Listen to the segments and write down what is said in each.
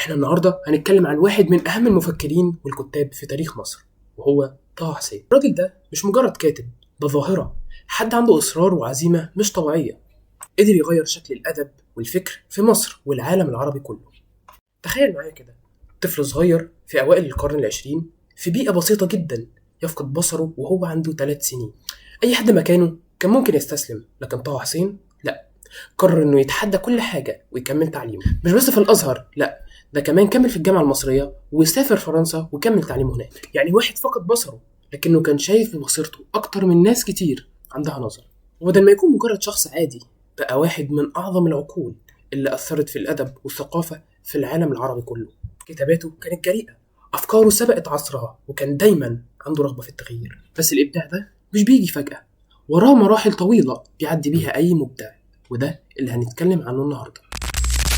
احنا النهارده هنتكلم عن واحد من اهم المفكرين والكتاب في تاريخ مصر، وهو طه حسين. الراجل ده مش مجرد كاتب، ده ظاهرة، حد عنده إصرار وعزيمة مش طبيعية. قدر يغير شكل الأدب والفكر في مصر والعالم العربي كله. تخيل معايا كده، طفل صغير في أوائل القرن العشرين في بيئة بسيطة جدا يفقد بصره وهو عنده 3 سنين. أي حد مكانه كان ممكن يستسلم، لكن طه حسين لا، قرر انه يتحدى كل حاجه ويكمل تعليمه، مش بس في الازهر، لا، ده كمان كمل في الجامعه المصريه وسافر فرنسا وكمل تعليمه هناك. يعني واحد فقد بصره لكنه كان شايف ببصيرته اكتر من ناس كتير عندها نظر. وبدل ما يكون مجرد شخص عادي، بقى واحد من اعظم العقول اللي اثرت في الادب والثقافه في العالم العربي كله. كتاباته كانت جريئه، افكاره سبقت عصرها، وكان دايما عنده رغبه في التغيير. بس الابداع ده مش بيجي فجاه، وراه مراحل طويله بيعدي بيها اي مبدع، وده اللي هنتكلم عنه النهارده.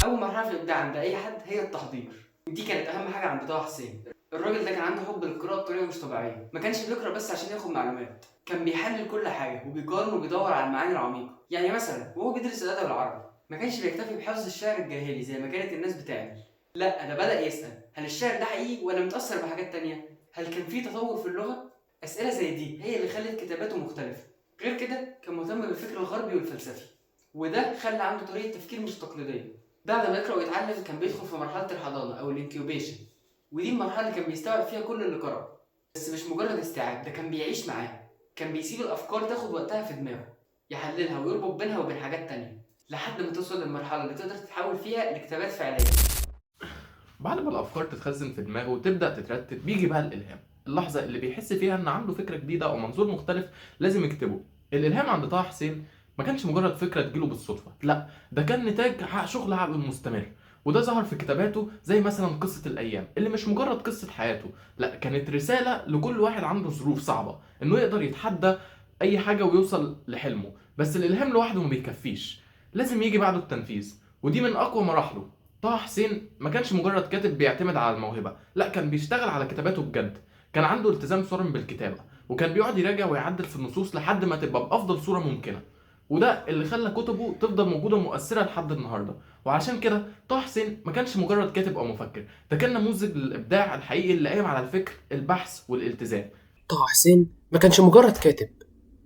اول مرحله في الابداع عند اي حد هي التحضير، ودي كانت اهم حاجه عند طه حسين. الراجل ده كان عنده حب للقراءه بطريقه مش طبيعيه، ما كانش بيقرا بس عشان ياخد معلومات، كان بيحلل كل حاجه وبيقارن وبيدور على المعاني العميقه. يعني مثلا وهو بيدرس الادب العربي ما كانش بيكتفي بحفظ الشعر الجاهلي زي ما كانت الناس بتعمل، لا ده بدا يسال هل الشعر ده حقيقي ولا متاثر بحاجات تانية، هل كان في تطور في اللغه. اسئله زي دي هي اللي خلت كتاباته مختلفه. غير كده كان مهتم بالفكر الغربي والفلسفي، وده خلى عنده طريقه تفكير مش تقليديه. بعد ما يقرأ ويتعلم كان بيدخل في مرحلة الحضانة أو الانكيوبيشن، ودي المرحلة اللي كان بيستوعب فيها كل اللي قرأه. بس مش مجرد استيعاب، ده كان بيعيش معاه، كان بيسيب الأفكار تاخد وقتها في دماغه، يحللها ويربط بينها وبين حاجات تانية لحد ما توصل للمرحلة اللي تقدر تتحول فيها لكتابات فعلية. بعد ما الافكار تتخزن في دماغه وتبدا تترتب بيجي بقى الالهام، اللحظه اللي بيحس فيها ان عنده فكره جديده او منظور مختلف لازم يكتبه. الالهام عند طه حسين ما كانش مجرد فكره تجيله بالصدفه، لا ده كان نتاج شغل عقله المستمر. وده ظهر في كتاباته زي مثلا قصه الايام اللي مش مجرد قصه حياته، لا كانت رساله لكل واحد عنده ظروف صعبه انه يقدر يتحدى اي حاجه ويوصل لحلمه. بس الالهام لوحده ما بيكفيش، لازم يجي بعده التنفيذ، ودي من اقوى مراحله. طه حسين ما كانش مجرد كاتب بيعتمد على الموهبة، لا كان بيشتغل على كتاباته بجد. كان عنده التزام صارم بالكتابة، وكان بيقعد يراجع ويعدل في النصوص لحد ما تبقى بأفضل صورة ممكنة. وده اللي خلى كتبه تفضل موجودة مؤثرة لحد النهاردة. وعشان كده طه حسين ما كانش مجرد كاتب أو مفكر، ده كان نموذج للإبداع الحقيقي اللي قايم على الفكر، البحث والالتزام. طه حسين ما كانش مجرد كاتب،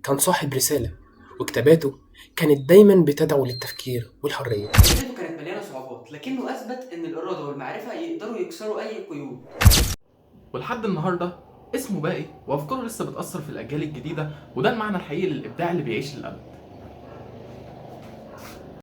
كان صاحب رسالة، وكتاباته كانت دايما بتدعو للتفكير والحرية. بدايته كانت مليانة صعوبات، لكنه أثبت إن الإرادة والمعرفة يقدروا يكسروا أي قيود. ولحد النهاردة اسمه باقي وأفكاره لسه بتأثر في الأجيال الجديدة، وده المعنى الحقيقي للإبداع اللي بيعيش للأبد.